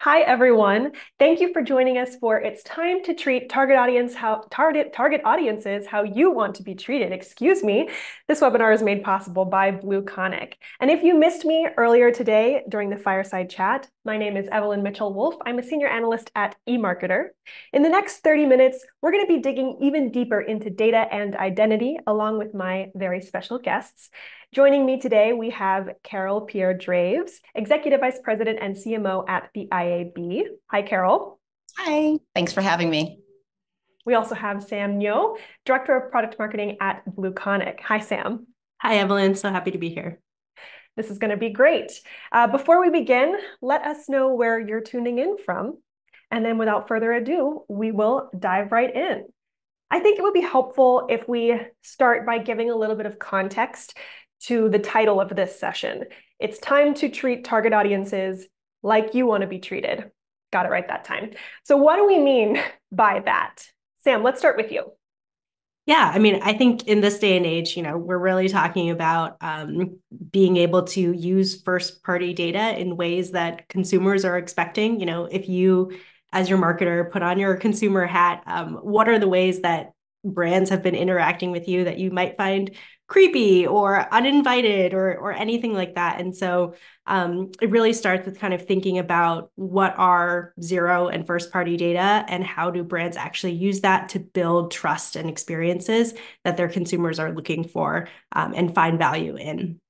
Hi, everyone. Thank you for joining us for It's Time to Treat Target Audiences How You Want to Be Treated. Excuse me. This webinar is made possible by BlueConic. And if you missed me earlier today during the fireside chat, my name is Evelyn Mitchell-Wolf. I'm a senior analyst at eMarketer. In the next 30 minutes, we're going to be digging even deeper into data and identity, along with my very special guests. Joining me today, we have Carol Pierre-Drews, Executive Vice President and CMO at the IAB. Hi, Carol. Hi, thanks for having me. We also have Sam Nyo, Director of Product Marketing at BlueConic. Hi, Sam. Hi, Evelyn. So happy to be here. This is going to be great. Before we begin, let us know where you're tuning in from. And then without further ado, we will dive right in. I think it would be helpful if we start by giving a little bit of context to the title of this session. It's time to treat target audiences like you want to be treated. Got it right that time. So what do we mean by that? Sam, let's start with you. Yeah, I think in this day and age, we're really talking about being able to use first-party data in ways that consumers are expecting. If you, as your marketer, put on your consumer hat, what are the ways that brands have been interacting with you that you might find creepy or uninvited or anything like that? And so it really starts with kind of thinking about what are zero and first party data and how do brands actually use that to build trust and experiences that their consumers are looking for and find value in.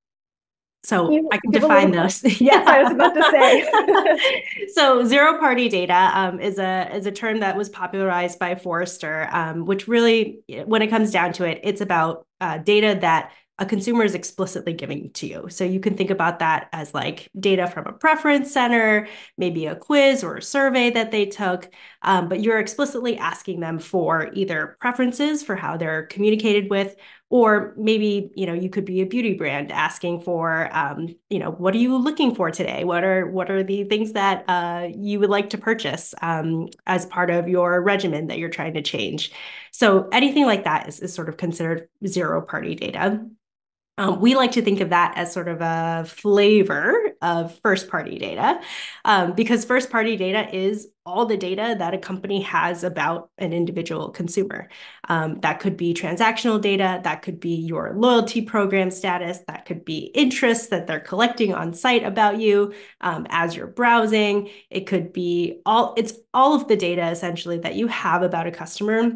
Can So you I can give a define little? those. Yes, I was about to say. So zero party data is a term that was popularized by Forrester, which really, when it comes down to it, it's about data that a consumer is explicitly giving to you. So you can think about that as like data from a preference center, maybe a quiz or a survey that they took, but you're explicitly asking them for either preferences for how they're communicated with, or maybe, you could be a beauty brand asking for, what are you looking for today? What are the things that you would like to purchase as part of your regimen that you're trying to change? So anything like that is sort of considered zero party data. We like to think of that as sort of a flavor of first party data because first party data is all the data that a company has about an individual consumer. That could be transactional data, that could be your loyalty program status, that could be interests that they're collecting on site about you as you're browsing. It could be it's all of the data essentially that you have about a customer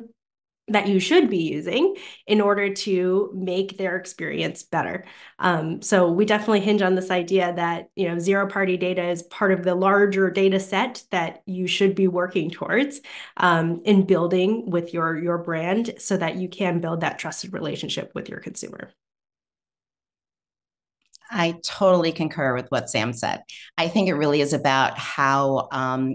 that you should be using in order to make their experience better. So we definitely hinge on this idea that zero party data is part of the larger data set that you should be working towards in building with your brand so that you can build that trusted relationship with your consumer. I totally concur with what Sam said. I think it really is about how,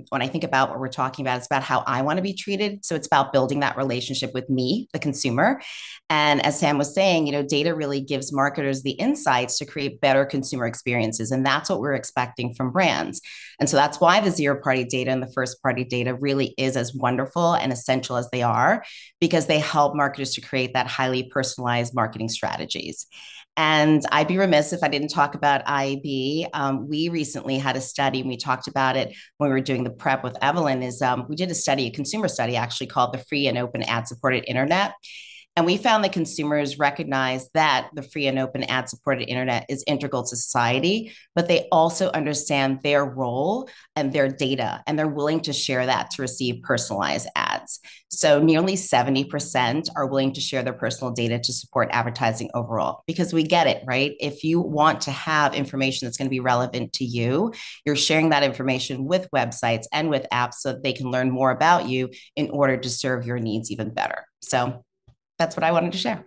when I think about what we're talking about, it's about how I want to be treated. So it's about building that relationship with me, the consumer. And as Sam was saying, data really gives marketers the insights to create better consumer experiences. And that's what we're expecting from brands. And so that's why the zero party data and the first party data really is as wonderful and essential as they are, because they help marketers to create that highly personalized marketing strategies. And I'd be remiss if I didn't talk about IAB. We recently had a study, and we talked about it when we were doing the prep with Evelyn, we did a study, a consumer study actually called the Free and Open Ad-Supported Internet. And we found that consumers recognize that the free and open ad supported internet is integral to society, but they also understand their role and their data, and they're willing to share that to receive personalized ads. So nearly 70% are willing to share their personal data to support advertising overall, because we get it, right? If you want to have information that's going to be relevant to you, you're sharing that information with websites and with apps so that they can learn more about you in order to serve your needs even better. So that's what I wanted to share.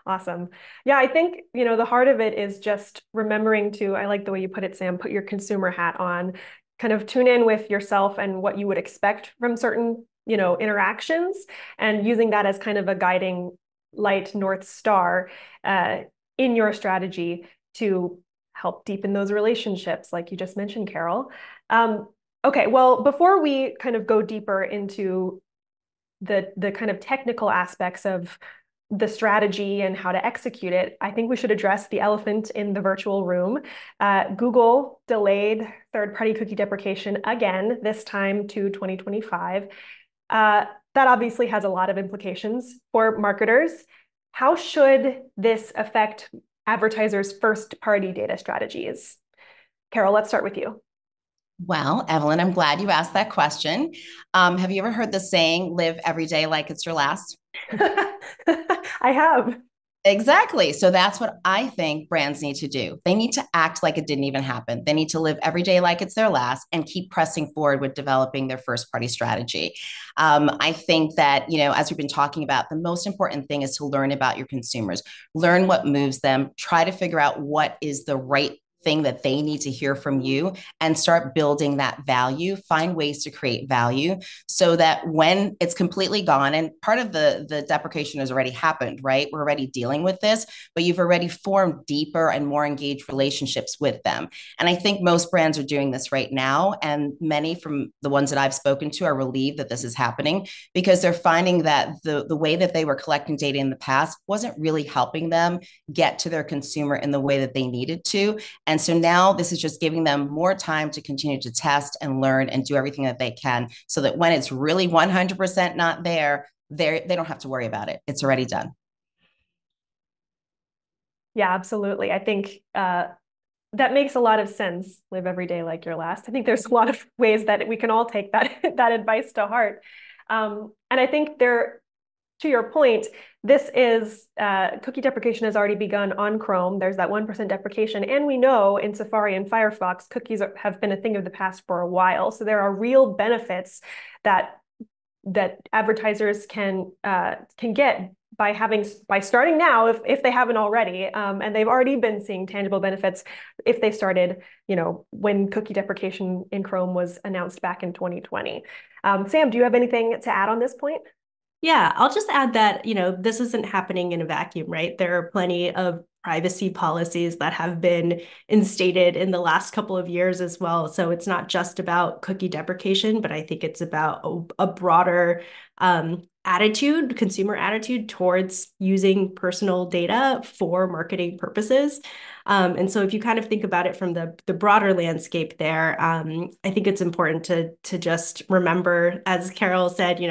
Awesome. Yeah, I think, the heart of it is just remembering to, I like the way you put it, Sam, put your consumer hat on, kind of tune in with yourself and what you would expect from certain, interactions, and using that as kind of a guiding light, North Star in your strategy to help deepen those relationships, like you just mentioned, Carol. Okay, well, before we kind of go deeper into the kind of technical aspects of the strategy and how to execute it, I think we should address the elephant in the virtual room. Google delayed third-party cookie deprecation again, this time to 2025. That obviously has a lot of implications for marketers. How should this affect advertisers' first-party data strategies? Carol, let's start with you. Well, Evelyn, I'm glad you asked that question. Have you ever heard the saying, live every day like it's your last? I have. Exactly. So that's what I think brands need to do. They need to act like it didn't even happen. They need to live every day like it's their last and keep pressing forward with developing their first party strategy. I think that, as we've been talking about, the most important thing is to learn about your consumers, learn what moves them, try to figure out what is the right thing that they need to hear from you and start building that value, find ways to create value so that when it's completely gone, and part of the deprecation has already happened, right? We're already dealing with this, but you've already formed deeper and more engaged relationships with them. And I think most brands are doing this right now. And many from the ones that I've spoken to are relieved that this is happening because they're finding that the way that they were collecting data in the past wasn't really helping them get to their consumer in the way that they needed to. And so now this is just giving them more time to continue to test and learn and do everything that they can so that when it's really 100% not there, they don't have to worry about it. It's already done. Yeah, absolutely. I think that makes a lot of sense. Live every day like your last. I think there's a lot of ways that we can all take that that advice to heart. And I think to your point, this is cookie deprecation has already begun on Chrome. There's that 1% deprecation. And we know in Safari and Firefox, cookies have been a thing of the past for a while. So there are real benefits that advertisers can get by starting now if they haven't already, and they've already been seeing tangible benefits if they started, when cookie deprecation in Chrome was announced back in 2020. Sam, do you have anything to add on this point? Yeah, I'll just add that, this isn't happening in a vacuum, right? There are plenty of privacy policies that have been instated in the last couple of years as well. So it's not just about cookie deprecation, but I think it's about a broader consumer attitude towards using personal data for marketing purposes. And so if you kind of think about it from the broader landscape there, I think it's important to just remember, as Carol said,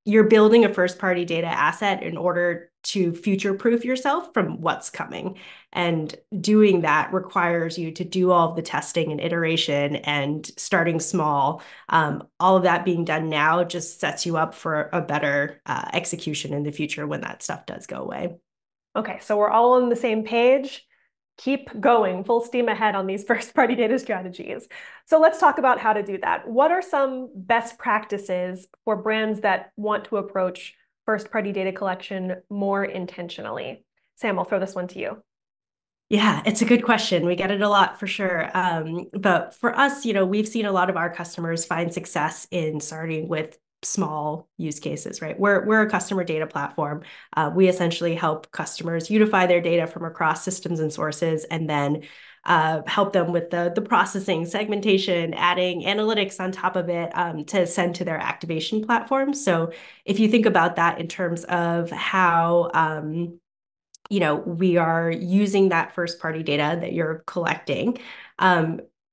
you're building a first-party data asset in order to future-proof yourself from what's coming. And doing that requires you to do all of the testing and iteration and starting small. All of that being done now just sets you up for a better execution in the future when that stuff does go away. Okay, so we're all on the same page. Keep going, full steam ahead on these first-party data strategies. So let's talk about how to do that. What are some best practices for brands that want to approach first-party data collection more intentionally? Sam, I'll throw this one to you. Yeah, it's a good question. We get it a lot for sure. But for us, we've seen a lot of our customers find success in starting with small use cases, right? We're a customer data platform. We essentially help customers unify their data from across systems and sources, and then help them with the processing, segmentation, adding analytics on top of it to send to their activation platform. So if you think about that in terms of how we are using that first party data that you're collecting.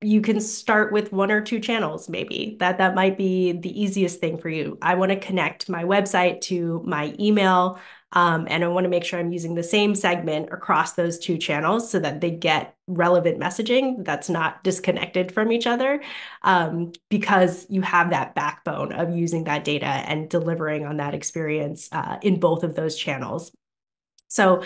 You can start with one or two channels, maybe that might be the easiest thing for you. I want to connect my website to my email, and I want to make sure I'm using the same segment across those two channels so that they get relevant messaging that's not disconnected from each other, because you have that backbone of using that data and delivering on that experience in both of those channels. So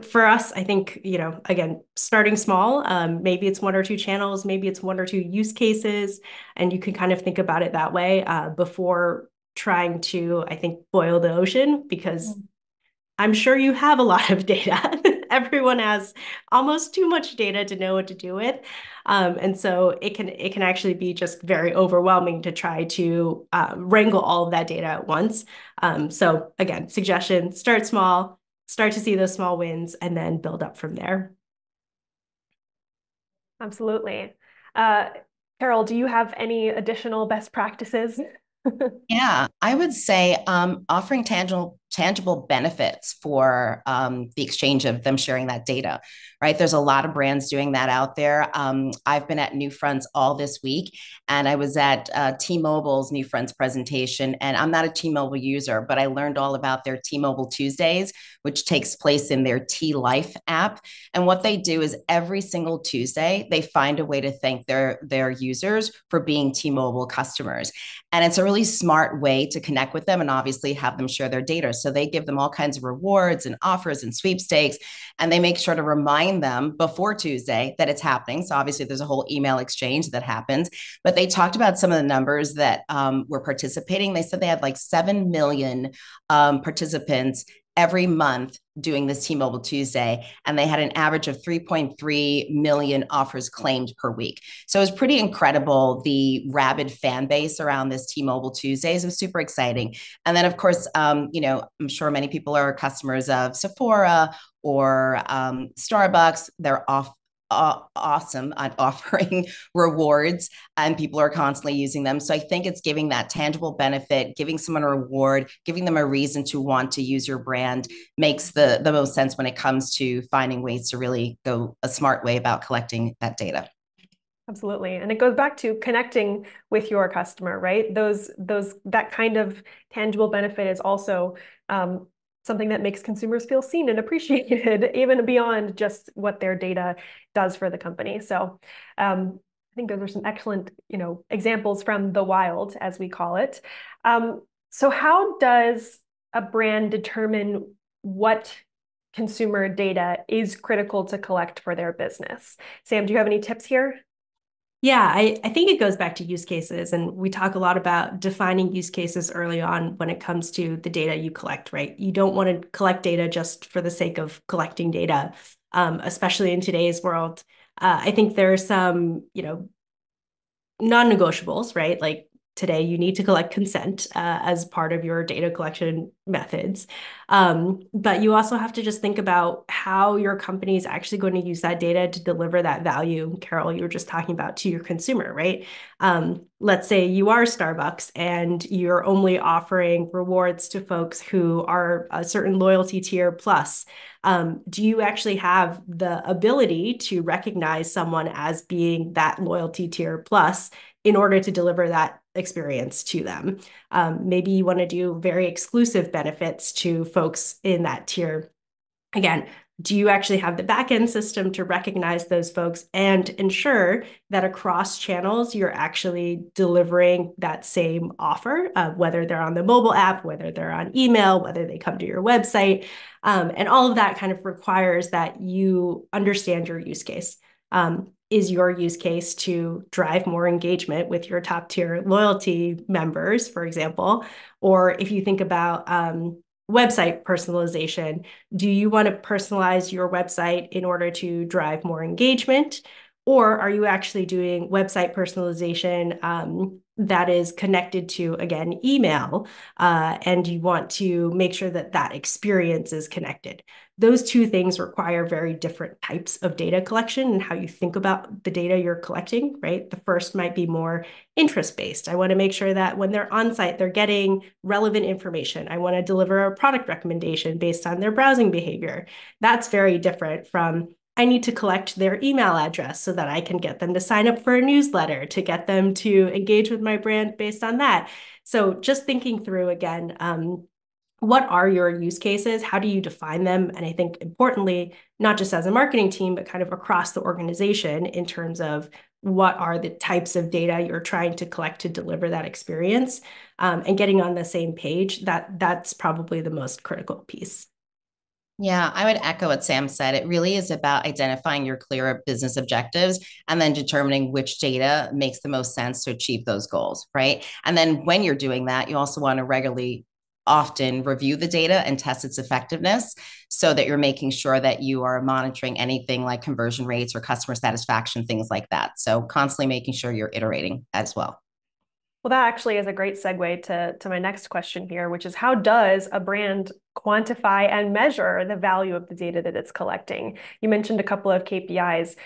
for us, I think, again, starting small, maybe it's one or two channels, maybe it's one or two use cases, and you can kind of think about it that way before trying to, I think, boil the ocean, because I'm sure you have a lot of data. Everyone has almost too much data to know what to do with. And so it can actually be just very overwhelming to try to wrangle all of that data at once. So again, suggestion, start small, start to see those small wins, and then build up from there. Absolutely. Carol, do you have any additional best practices? Yeah, I would say offering tangible benefits for the exchange of them sharing that data, right? There's a lot of brands doing that out there. I've been at New Fronts all this week, and I was at T-Mobile's New Fronts presentation, and I'm not a T-Mobile user, but I learned all about their T-Mobile Tuesdays, which takes place in their T-Life app. And what they do is every single Tuesday, they find a way to thank their users for being T-Mobile customers. And it's a really smart way to connect with them and obviously have them share their data. So they give them all kinds of rewards and offers and sweepstakes, and they make sure to remind them before Tuesday that it's happening. So obviously there's a whole email exchange that happens, but they talked about some of the numbers that were participating. They said they had like 7 million participants every month doing this T-Mobile Tuesday, and they had an average of 3.3 million offers claimed per week. So it was pretty incredible, the rabid fan base around this T-Mobile Tuesdays. It was super exciting. And then, of course, you know, I'm sure many people are customers of Sephora or Starbucks. They're awesome at offering rewards, and people are constantly using them. So I think it's giving that tangible benefit, giving someone a reward, giving them a reason to want to use your brand makes the most sense when it comes to finding ways to really go a smart way about collecting that data. Absolutely. And it goes back to connecting with your customer, right? That kind of tangible benefit is also something that makes consumers feel seen and appreciated, even beyond just what their data does for the company. So I think those are some excellent, examples from the wild, as we call it. So how does a brand determine what consumer data is critical to collect for their business? Sam, do you have any tips here? Yeah, I think it goes back to use cases, and we talk a lot about defining use cases early on when it comes to the data you collect, right? You don't want to collect data just for the sake of collecting data, especially in today's world. I think there are some, non-negotiables, right? Like today, you need to collect consent as part of your data collection methods. But you also have to just think about how your company is actually going to use that data to deliver that value, Carol, you were just talking about, to your consumer, right? Let's say you are Starbucks and you're only offering rewards to folks who are a certain loyalty tier plus. Do you actually have the ability to recognize someone as being that loyalty tier plus in order to deliver that experience to them? Maybe you want to do very exclusive benefits to folks in that tier. Again, do you actually have the backend system to recognize those folks and ensure that across channels you're actually delivering that same offer, whether they're on the mobile app, whether they're on email, whether they come to your website, and all of that kind of requires that you understand your use case. Is your use case to drive more engagement with your top tier loyalty members, for example? Or if you think about website personalization, do you want to personalize your website in order to drive more engagement? Or are you actually doing website personalization that is connected to, again, email, and you want to make sure that that experience is connected? Those two things require very different types of data collection and how you think about the data you're collecting, right? The first might be more interest-based. I want to make sure that when they're on site, they're getting relevant information. I want to deliver a product recommendation based on their browsing behavior. That's very different from, I need to collect their email address so that I can get them to sign up for a newsletter, to get them to engage with my brand based on that. So just thinking through again, what are your use cases? How do you define them? And I think importantly, not just as a marketing team, but kind of across the organization in terms of what are the types of data you're trying to collect to deliver that experience, and getting on the same page, that's probably the most critical piece. Yeah, I would echo what Sam said. It really is about identifying your clearer business objectives and then determining which data makes the most sense to achieve those goals, right? And then when you're doing that, you also want to regularly often review the data and test its effectiveness so that you're making sure that you are monitoring anything like conversion rates or customer satisfaction, things like that. So constantly making sure you're iterating as well. Well, that actually is a great segue to my next question here, which is how does a brand quantify and measure the value of the data that it's collecting? You mentioned a couple of KPIs.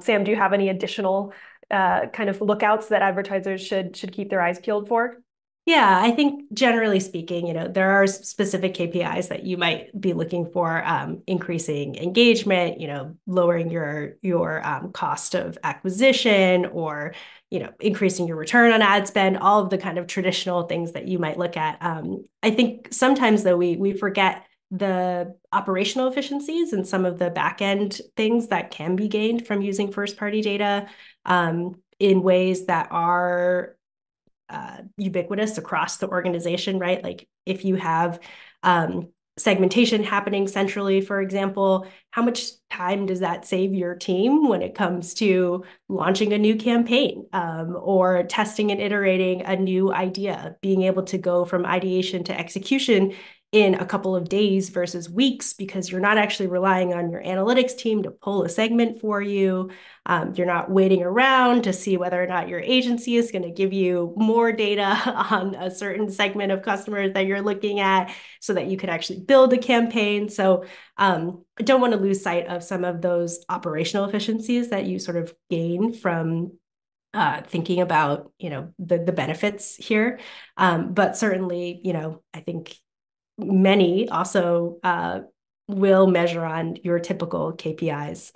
Sam, do you have any additional kind of lookouts that advertisers should keep their eyes peeled for? Yeah, I think generally speaking, there are specific KPIs that you might be looking for, increasing engagement, lowering your cost of acquisition, or increasing your return on ad spend, all of the kind of traditional things that you might look at. I think sometimes though we forget the operational efficiencies and some of the back end things that can be gained from using first party data in ways that are ubiquitous across the organization, right? Like if you have segmentation happening centrally, for example, how much time does that save your team when it comes to launching a new campaign or testing and iterating a new idea, being able to go from ideation to execution in a couple of days versus weeks, because you're not actually relying on your analytics team to pull a segment for you. You're not waiting around to see whether or not your agency is going to give you more data on a certain segment of customers that you're looking at so that you could actually build a campaign. So I don't want to lose sight of some of those operational efficiencies that you sort of gain from thinking about, the benefits here. But certainly, I think many also will measure on your typical KPIs.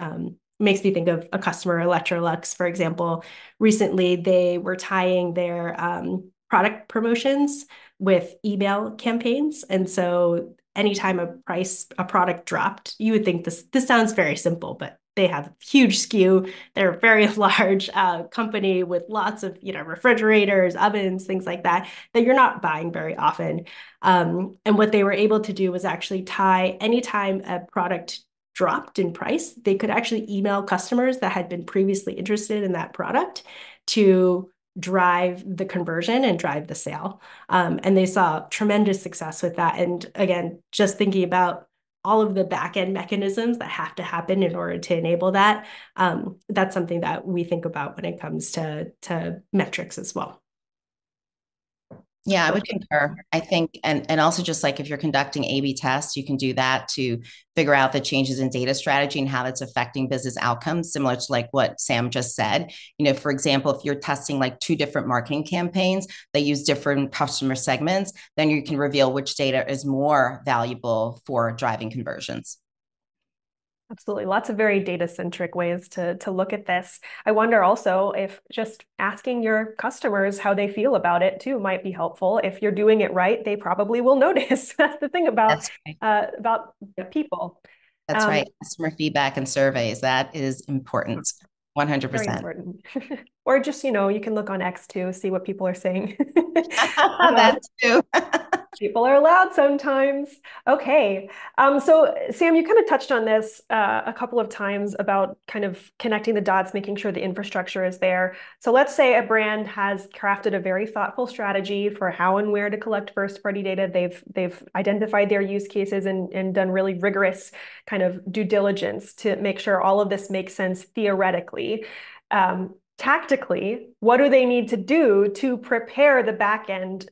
Makes me think of a customer, Electrolux, for example. Recently, they were tying their product promotions with email campaigns. And so anytime a product dropped, you would think this sounds very simple, but they have huge SKU. They're a very large company with lots of refrigerators, ovens, things like that you're not buying very often. And what they were able to do was actually tie anytime a product dropped in price, they could actually email customers that had been previously interested in that product to drive the conversion and drive the sale. And they saw tremendous success with that. And again, just thinking about all of the back end mechanisms that have to happen in order to enable that, that's something that we think about when it comes to metrics as well. Yeah, I would concur. I think, and also just like if you're conducting A/B tests, you can do that to figure out the changes in data strategy and how that's affecting business outcomes, similar to like what Sam just said. For example, if you're testing like two different marketing campaigns, they use different customer segments, then you can reveal which data is more valuable for driving conversions. Absolutely. Lots of very data-centric ways to look at this. I wonder also if just asking your customers how they feel about it too might be helpful. If you're doing it right, they probably will notice. That's the thing about people. That's right. Customer feedback and surveys, that is important. 100%. Very important. Or just, you can look on X too, see what people are saying. That too. People are loud sometimes. Okay. So Sam, you kind of touched on this a couple of times about kind of connecting the dots, making sure the infrastructure is there. So let's say a brand has crafted a very thoughtful strategy for how and where to collect first-party data. They've identified their use cases and done really rigorous kind of due diligence to make sure all of this makes sense theoretically. Tactically, what do they need to do to prepare the back end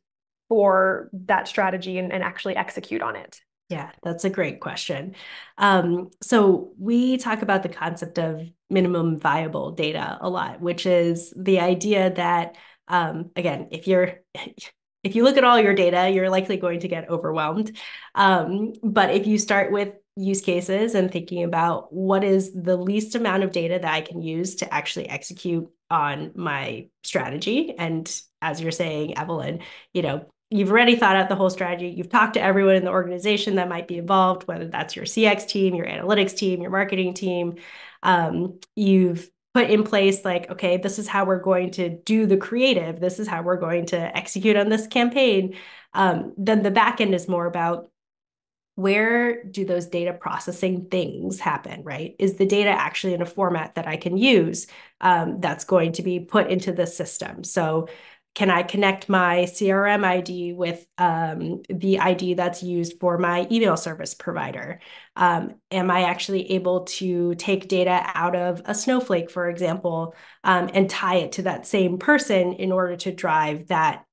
for that strategy and actually execute on it? Yeah, that's a great question. So we talk about the concept of minimum viable data a lot, which is the idea that, again, if you look at all your data, you're likely going to get overwhelmed. But if you start with use cases and thinking about what is the least amount of data that I can use to actually execute on my strategy, and as you're saying, Evelyn, you've already thought out the whole strategy. You've talked to everyone in the organization that might be involved, whether that's your CX team, your analytics team, your marketing team. You've put in place like, okay, this is how we're going to do the creative. This is how we're going to execute on this campaign. Then the back end is more about where do those data processing things happen, right? Is the data actually in a format that I can use that's going to be put into the system? So can I connect my CRM ID with the ID that's used for my email service provider? Am I actually able to take data out of a Snowflake, for example, and tie it to that same person in order to drive that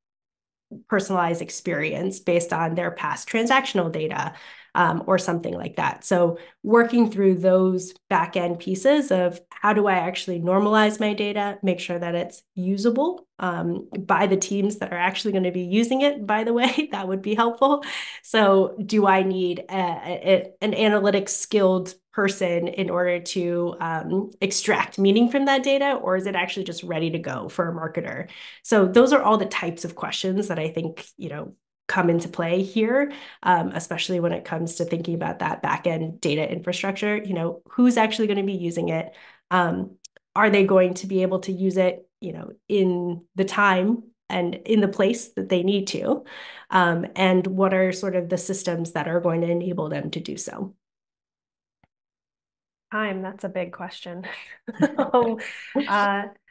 personalized experience based on their past transactional data? or something like that. So working through those back end pieces of how do I actually normalize my data, make sure that it's usable by the teams that are actually going to be using it, by the way, that would be helpful. So do I need an analytics skilled person in order to extract meaning from that data, or is it actually just ready to go for a marketer? So those are all the types of questions that I think, come into play here, especially when it comes to thinking about that back-end data infrastructure. Who's actually going to be using it? Are they going to be able to use it, in the time and in the place that they need to? And what are sort of the systems that are going to enable them to do so? Time, that's a big question.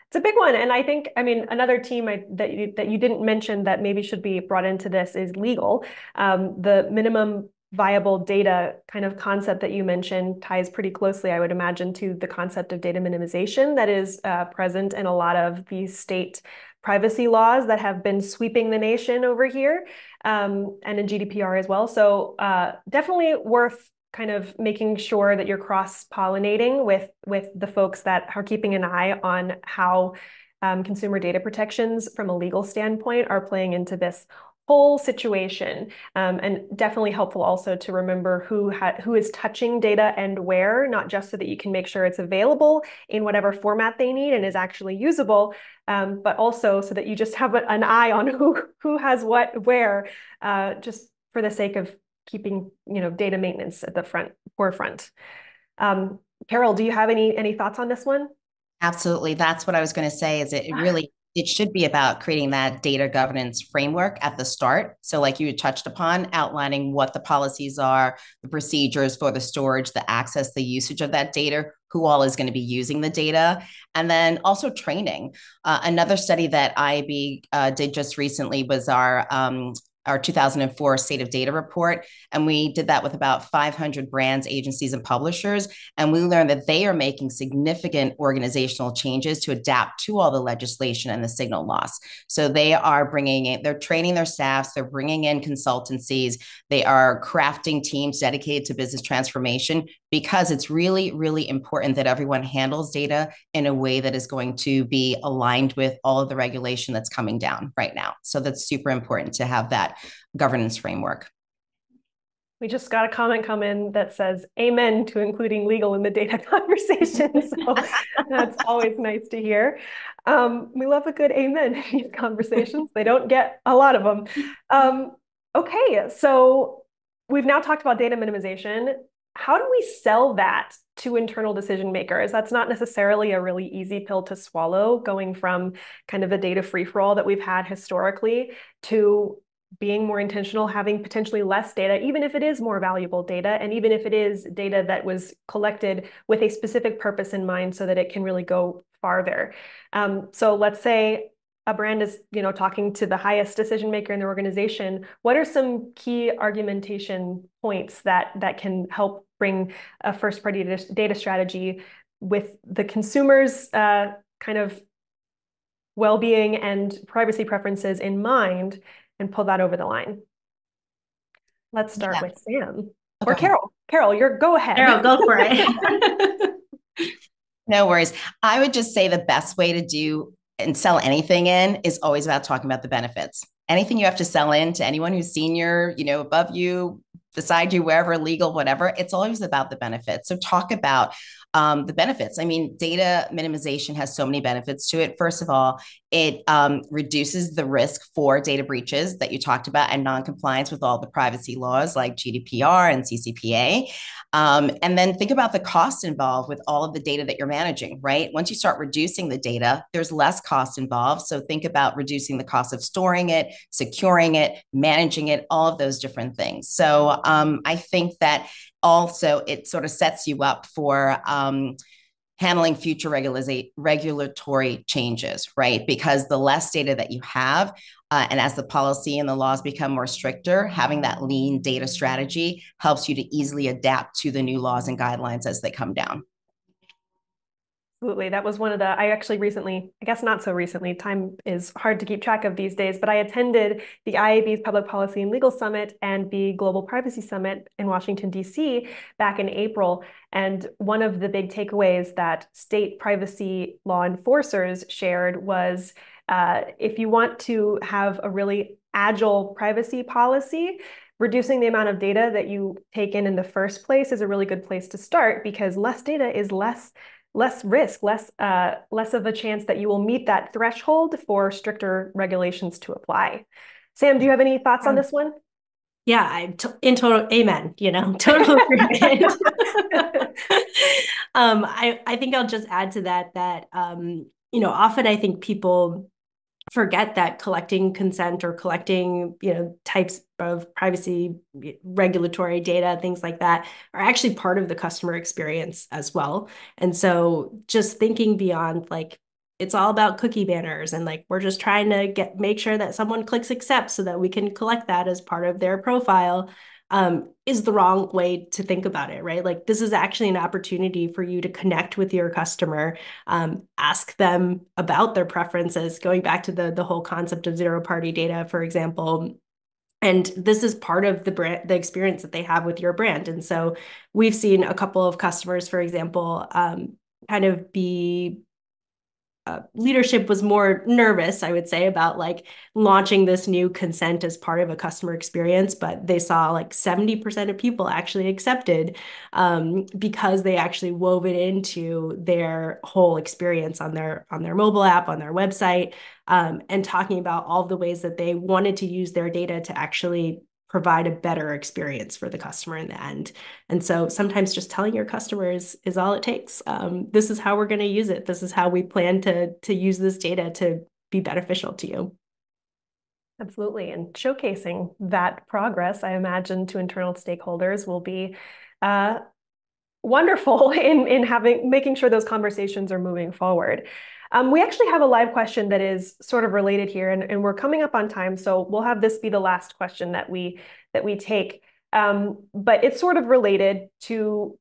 It's a big one. And I think, another team that you didn't mention that maybe should be brought into this is legal. The minimum viable data kind of concept that you mentioned ties pretty closely, I would imagine, to the concept of data minimization that is present in a lot of these state privacy laws that have been sweeping the nation over here, and in GDPR as well. So definitely worth kind of making sure that you're cross-pollinating with the folks that are keeping an eye on how consumer data protections from a legal standpoint are playing into this whole situation. And definitely helpful also to remember who is touching data and where, not just so that you can make sure it's available in whatever format they need and is actually usable, but also so that you just have an eye on who has what where, just for the sake of keeping data maintenance at the forefront. Carol, do you have any thoughts on this one? Absolutely. That's what I was going to say is it should be about creating that data governance framework at the start. So like you touched upon, outlining what the policies are, the procedures for the storage, the access, the usage of that data, who all is going to be using the data, and then also training. Another study that IAB did just recently was our 2004 State of Data report. And we did that with about 500 brands, agencies, and publishers. And we learned that they are making significant organizational changes to adapt to all the legislation and the signal loss. So they're training their staffs, they're bringing in consultancies, they are crafting teams dedicated to business transformation, because it's really, really important that everyone handles data in a way that is going to be aligned with all of the regulation that's coming down right now. So that's super important to have that governance framework. We just got a comment come in that says amen to including legal in the data conversation. So that's always nice to hear. We love a good amen in these conversations. They don't get a lot of them. Okay, so we've now talked about data minimization. How do we sell that to internal decision makers? That's not necessarily a really easy pill to swallow, going from kind of the data free-for-all that we've had historically to being more intentional, having potentially less data, even if it is more valuable data, and even if it is data that was collected with a specific purpose in mind so that it can really go farther. So let's say a brand is, talking to the highest decision maker in the organization. What are some key argumentation points that can help bring a first-party data strategy with the consumer's kind of well-being and privacy preferences in mind, and pull that over the line? Let's start with Sam. Or Carol. Carol, go ahead. Carol, go for it. No worries. I would just say the best way to do and sell anything in is always about talking about the benefits. Anything you have to sell in to anyone who's senior, above you, beside you, wherever, legal, whatever, it's always about the benefits. So talk about the benefits. I mean, data minimization has so many benefits to it. First of all, it reduces the risk for data breaches that you talked about and non-compliance with all the privacy laws like GDPR and CCPA. And then think about the cost involved with all of the data that you're managing, right? Once you start reducing the data, there's less cost involved. So think about reducing the cost of storing it, securing it, managing it, all of those different things. So I think that also it sort of sets you up for handling future regulatory changes, right? Because the less data that you have, and as the policy and the laws become more stricter, having that lean data strategy helps you to easily adapt to the new laws and guidelines as they come down. Absolutely. That was one of the, I actually recently, I guess not so recently, time is hard to keep track of these days, but I attended the IAB's Public Policy and Legal Summit and the Global Privacy Summit in Washington, D.C. back in April. And one of the big takeaways that state privacy law enforcers shared was if you want to have a really agile privacy policy, reducing the amount of data that you take in the first place is a really good place to start because less data is less risk, less of a chance that you will meet that threshold for stricter regulations to apply. Sam, do you have any thoughts on this one? Yeah, in total amen, total agreement. I think I'll just add to that often I think people forget that collecting consent or collecting, types of privacy regulatory data, things like that, are actually part of the customer experience as well. And so just thinking beyond, like, it's all about cookie banners and like we're just trying to make sure that someone clicks accept so that we can collect that as part of their profile, is the wrong way to think about it, right? Like this is actually an opportunity for you to connect with your customer, ask them about their preferences, going back to the whole concept of zero-party data, for example. And this is part of the experience that they have with your brand. And so we've seen a couple of customers, for example, kind of be leadership was more nervous, I would say, about like launching this new consent as part of a customer experience, but they saw like 70% of people actually accepted, because they actually wove it into their whole experience on their mobile app, on their website, and talking about all the ways that they wanted to use their data to actually provide a better experience for the customer in the end. And so sometimes just telling your customers is all it takes. This is how we're going to use it. This is how we plan to use this data to be beneficial to you. Absolutely. And showcasing that progress, I imagine, to internal stakeholders will be wonderful in making sure those conversations are moving forward. We actually have a live question that is sort of related here, and we're coming up on time, so we'll have this be the last question that we take. But it's sort of related to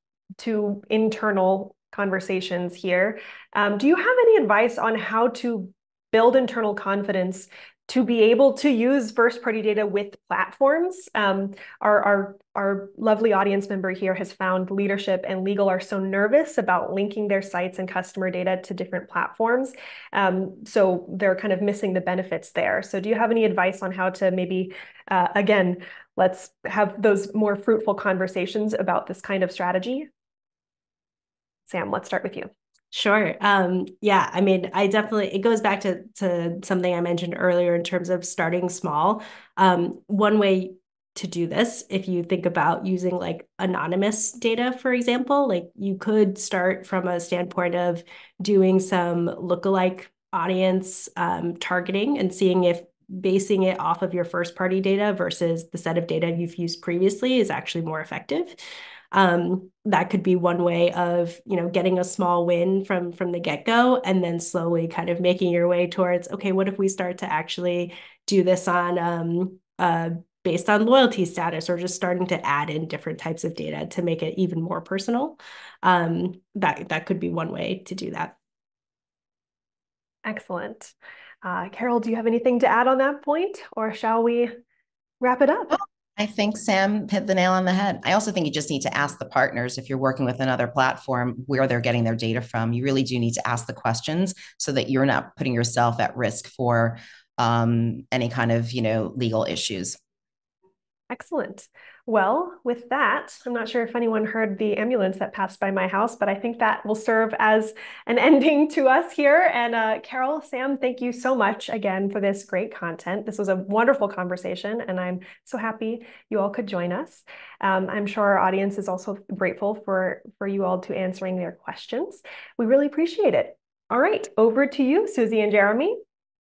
internal conversations here. Do you have any advice on how to build internal confidence to be able to use first-party data with platforms? Our lovely audience member here has found leadership and legal are so nervous about linking their sites and customer data to different platforms. So they're kind of missing the benefits there. So do you have any advice on how to maybe, again, let's have those more fruitful conversations about this kind of strategy? Sam, let's start with you. Sure. Yeah, I mean, it goes back to something I mentioned earlier in terms of starting small. One way to do this, if you think about using like anonymous data, for example, like you could start from a standpoint of doing some lookalike audience targeting and seeing if basing it off of your first party data versus the set of data you've used previously is actually more effective. That could be one way of, getting a small win from the get-go and then slowly kind of making your way towards, okay, what if we start to actually do this on based on loyalty status, or just starting to add in different types of data to make it even more personal. That could be one way to do that. Excellent. Carol, do you have anything to add on that point, or shall we wrap it up? I think Sam hit the nail on the head. I also think you just need to ask the partners, if you're working with another platform, where they're getting their data from. You really do need to ask the questions so that you're not putting yourself at risk for any kind of, legal issues. Excellent. Well, with that, I'm not sure if anyone heard the ambulance that passed by my house, but I think that will serve as an ending to us here. And Carol, Sam, thank you so much again for this great content. This was a wonderful conversation, and I'm so happy you all could join us. I'm sure our audience is also grateful for you all to answering their questions. We really appreciate it. All right, over to you, Susie and Jeremy.